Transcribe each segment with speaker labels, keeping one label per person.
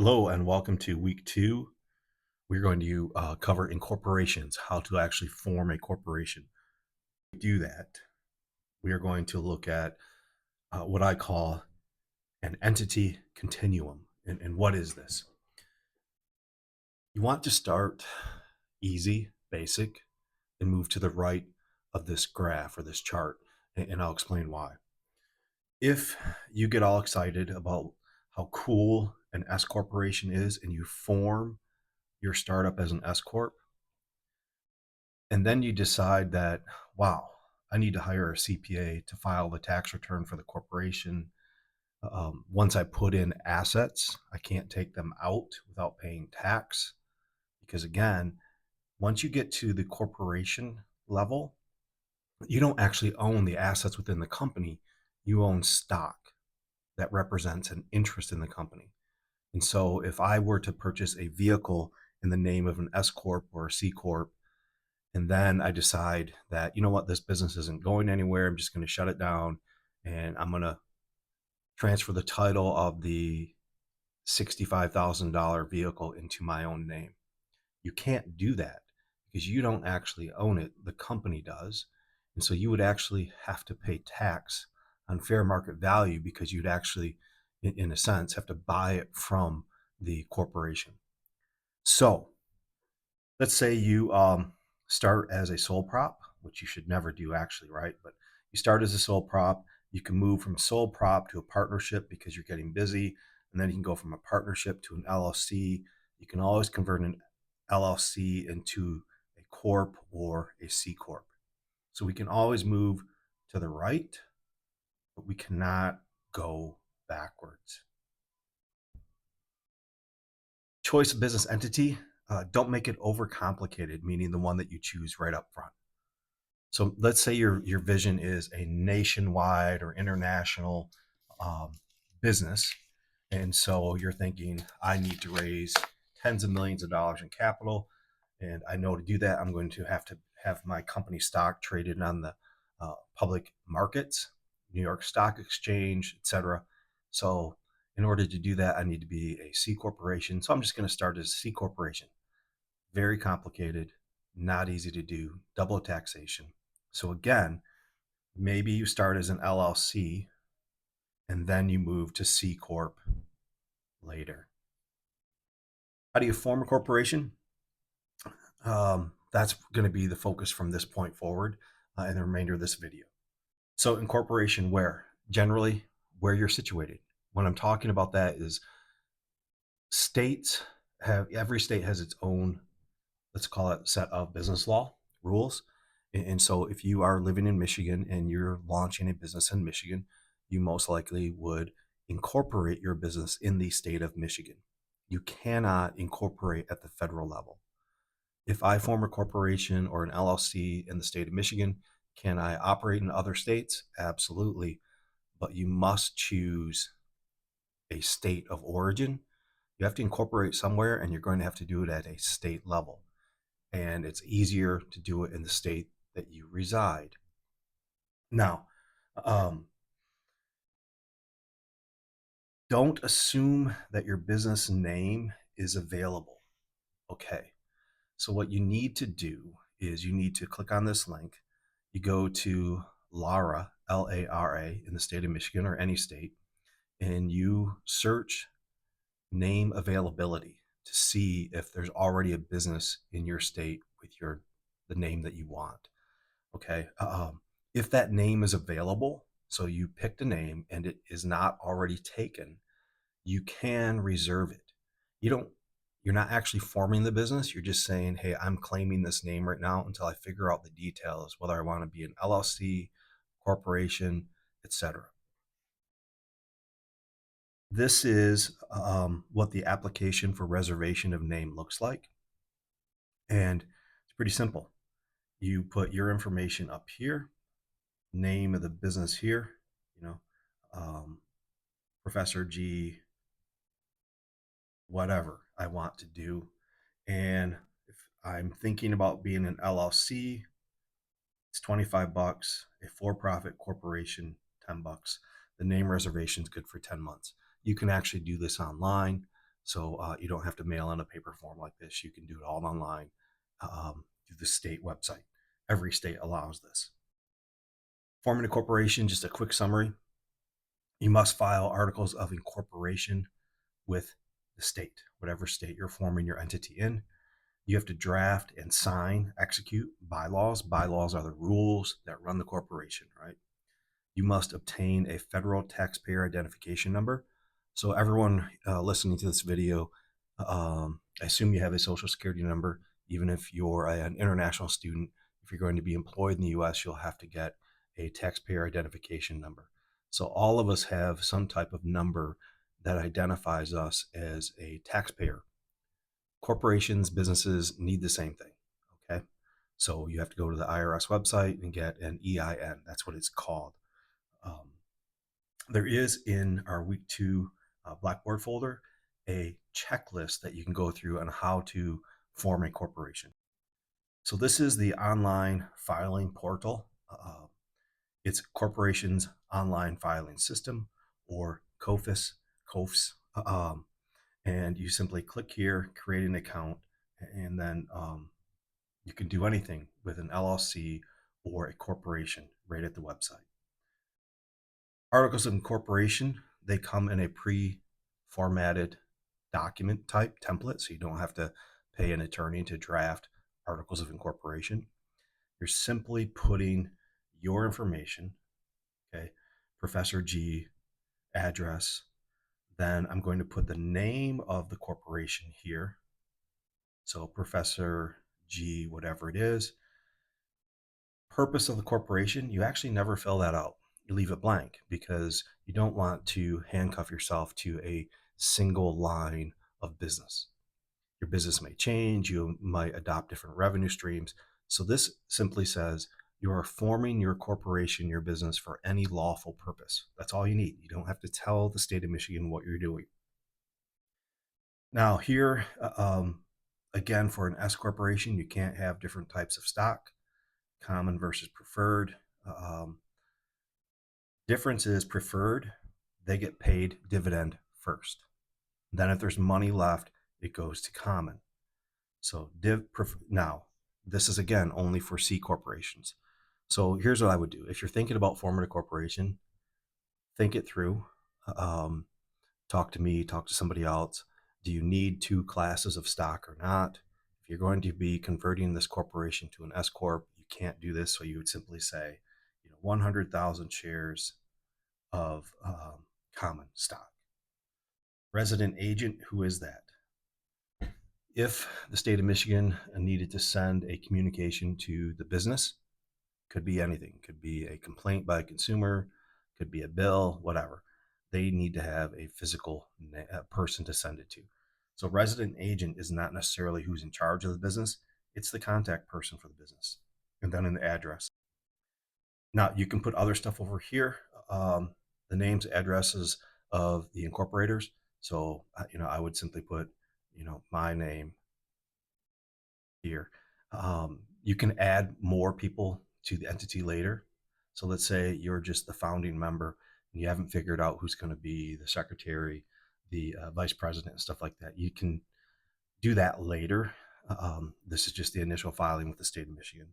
Speaker 1: Hello and welcome to week two. We're going to cover incorporations, how to actually form a corporation. To do that, we are going to look at what I call an entity continuum. And what is this? You want to start easy, basic, and move to the right of this graph or this chart. And I'll explain why. If you get all excited about how cool an S corporation is and you form your startup as an S corp, and then you decide that, wow, I need to hire a CPA to file the tax return for the corporation. Once I put in assets, I can't take them out without paying tax. Because again, once you get to the corporation level, you don't actually own the assets within the company. You own stock that represents an interest in the company. And so if I were to purchase a vehicle in the name of an S Corp or a C Corp, and then I decide that, you know what, this business isn't going anywhere. I'm just going to shut it down and I'm going to transfer the title of the $65,000 vehicle into my own name. You can't do that because you don't actually own it. The company does. And so you would actually have to pay tax on fair market value because you'd actually, in a sense, have to buy it from the corporation. So let's say you start as a sole prop, which you should never do actually, right? But you start as a sole prop. You can move from sole prop to a partnership because you're getting busy. And then you can go from a partnership to an LLC. You can always convert an LLC into a corp or a C corp. So we can always move to the right, but we cannot go backwards. Choice of business entity, don't make it overcomplicated, meaning the one that you choose right up front. So let's say your vision is a nationwide or international business, and so you're thinking, I need to raise tens of millions of dollars in capital, and I know to do that, I'm going to have my company stock traded on the public markets, New York Stock Exchange, etc. So in order to do that, I need to be a C corporation. So I'm just going to start as a C corporation. Very complicated, not easy to do, double taxation. So again, maybe you start as an LLC and then you move to C Corp later. How do you form a corporation? That's going to be the focus from this point forward in the remainder of this video. So incorporation where? Generally, where you're situated. When I'm talking about that is every state has its own, let's call it, set of business law rules. And so if you are living in Michigan and you're launching a business in Michigan, you most likely would incorporate your business in the state of Michigan. You cannot incorporate at the federal level. If I form a corporation or an LLC in the state of Michigan, can I operate in other states? Absolutely. But you must choose a state of origin. You have to incorporate somewhere, and you're going to have to do it at a state level. And it's easier to do it in the state that you reside. Now, don't assume that your business name is available. Okay. So what you need to do is you need to click on this link. You go to LARA, LARA, in the state of Michigan or any state, and you search name availability to see if there's already a business in your state with the name that you want. Okay. If that name is available, so you picked a name and it is not already taken, you can reserve it. You're not actually forming the business. You're just saying, hey, I'm claiming this name right now until I figure out the details, whether I want to be an LLC, corporation, etc. This is what the application for reservation of name looks like. And it's pretty simple. You put your information up here, name of the business here, Professor G, whatever I want to do. And if I'm thinking about being an LLC, it's $25. A for-profit corporation, $10. The name reservation is good for 10 months. You can actually do this online. So you don't have to mail in a paper form like this. You can do it all online through the state website. Every state allows this. Forming a corporation, just a quick summary. You must file articles of incorporation with the state, whatever state you're forming your entity in. You have to draft and sign, execute bylaws. Bylaws are the rules that run the corporation, right? You must obtain a federal taxpayer identification number. So everyone listening to this video, I assume you have a social security number. Even if you're an international student, if you're going to be employed in the US, you'll have to get a taxpayer identification number. So all of us have some type of number that identifies us as a taxpayer. Corporations, businesses need the same thing, okay? So you have to go to the IRS website and get an EIN. That's what it's called. Um, there is in our week 2 Blackboard folder a checklist that you can go through on how to form a corporation. So this is the online filing portal. It's Corporation's Online Filing System, or COFIS, and you simply click here, create an account, and then you can do anything with an LLC or a corporation right at the website. Articles of incorporation, they come in a pre-formatted document type template, so you don't have to pay an attorney to draft articles of incorporation. You're simply putting your information, okay, Professor G, address, then I'm going to put the name of the corporation here. So Professor G, whatever it is. Purpose of the corporation, you actually never fill that out. You leave it blank because you don't want to handcuff yourself to a single line of business. Your business may change, you might adopt different revenue streams. So this simply says you are forming your corporation, your business, for any lawful purpose. That's all you need. You don't have to tell the state of Michigan what you're doing. Now here, again, for an S corporation, you can't have different types of stock, common versus preferred. Difference is preferred, they get paid dividend first. Then if there's money left, it goes to common. So now, this is again only for C corporations. So here's what I would do. If you're thinking about forming a corporation, think it through. Talk to me, talk to somebody else. Do you need 2 classes of stock or not? If you're going to be converting this corporation to an S corp, you can't do this. So you would simply say, 100,000 shares of common stock. Resident agent, who is that? If the state of Michigan needed to send a communication to the business, could be anything, could be a complaint by a consumer, could be a bill, whatever. They need to have a physical person to send it to. So resident agent is not necessarily who's in charge of the business, it's the contact person for the business, and then an address. Now you can put other stuff over here, the names, addresses of the incorporators. So I would simply put my name here. You can add more people to the entity later. So let's say you're just the founding member and you haven't figured out who's going to be the secretary, the vice president, and stuff like that. You can do that later. This is just the initial filing with the state of Michigan.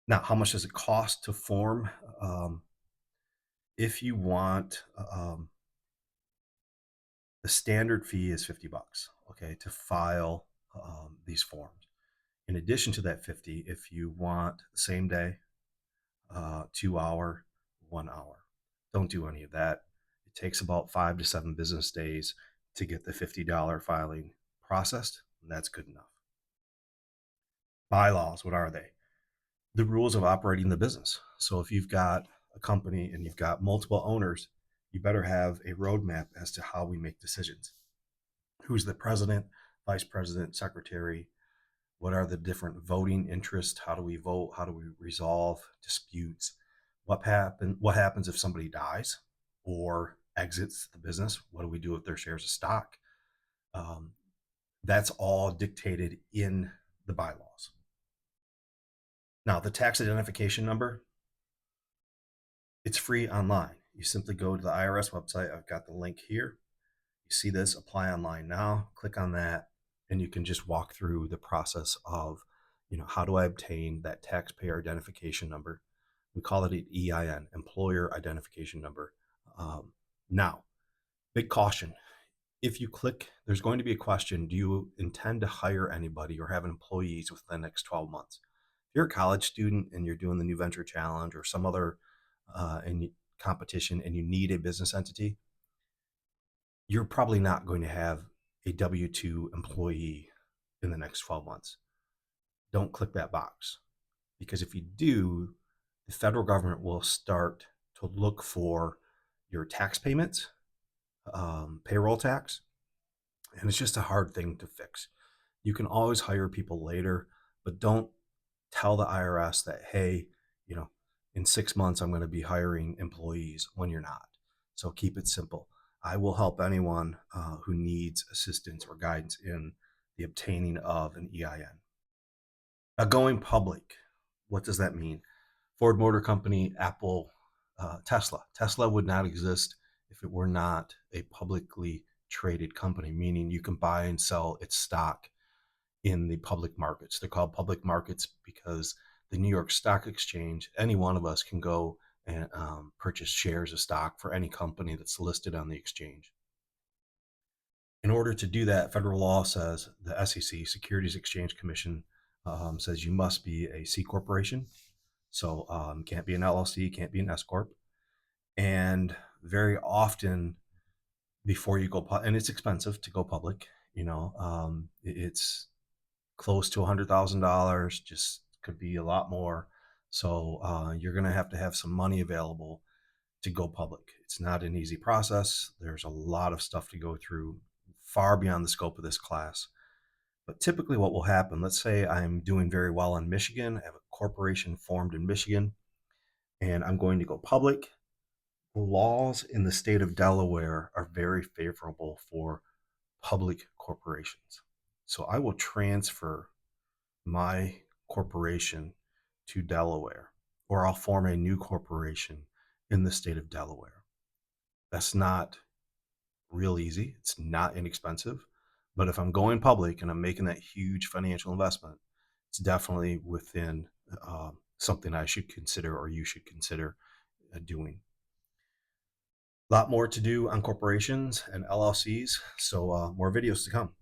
Speaker 1: Now, how much does it cost to form? If you want, the standard fee is $50, okay, to file these forms. In addition to that 50, if you want same day, 2 hour, 1 hour, don't do any of that. It takes about 5 to 7 business days to get the $50 filing processed, and that's good enough. Bylaws, what are they? The rules of operating the business. So if you've got a company and you've got multiple owners, you better have a roadmap as to how we make decisions. Who's the president, vice president, secretary? What are the different voting interests? How do we vote? How do we resolve disputes? What happens if somebody dies or exits the business? What do we do with their shares of stock? That's all dictated in the bylaws. Now, the tax identification number, it's free online. You simply go to the IRS website. I've got the link here. You You see this, apply online now, click on that, and you can just walk through the process of, how do I obtain that taxpayer identification number? We call it an EIN, employer identification number. Now, big caution. If you click, there's going to be a question. Do you intend to hire anybody or have employees within the next 12 months? If you're a college student and you're doing the New Venture Challenge or some other competition and you need a business entity, you're probably not going to have a W 2 employee in the next 12 months. Don't click that box, because if you do, the federal government will start to look for your tax payments, payroll tax, and it's just a hard thing to fix. You can always hire people later, but don't tell the IRS that, hey, you know, in 6 months, I'm going to be hiring employees when you're not. So keep it simple. I will help anyone who needs assistance or guidance in the obtaining of an EIN. Going public, what does that mean? Ford Motor Company, Apple, Tesla. Tesla would not exist if it were not a publicly traded company, meaning you can buy and sell its stock in the public markets. They're called public markets because the New York Stock Exchange, any one of us can go and purchase shares of stock for any company that's listed on the exchange. In order to do that, federal law says, the SEC, Securities Exchange Commission, says you must be a C corporation. So can't be an LLC, can't be an S corp. And very often, before you go, and it's expensive to go public. It's close to $100,000, just could be a lot more. So you're going to have some money available to go public. It's not an easy process. There's a lot of stuff to go through, far beyond the scope of this class. But typically, what will happen, let's say I'm doing very well in Michigan, I have a corporation formed in Michigan, and I'm going to go public. Laws in the state of Delaware are very favorable for public corporations. So I will transfer my corporation to Delaware, or I'll form a new corporation in the state of Delaware. That's not real easy. It's not inexpensive. But if I'm going public and I'm making that huge financial investment, it's definitely within something I should consider, or you should consider doing. A lot more to do on corporations and LLCs. So more videos to come.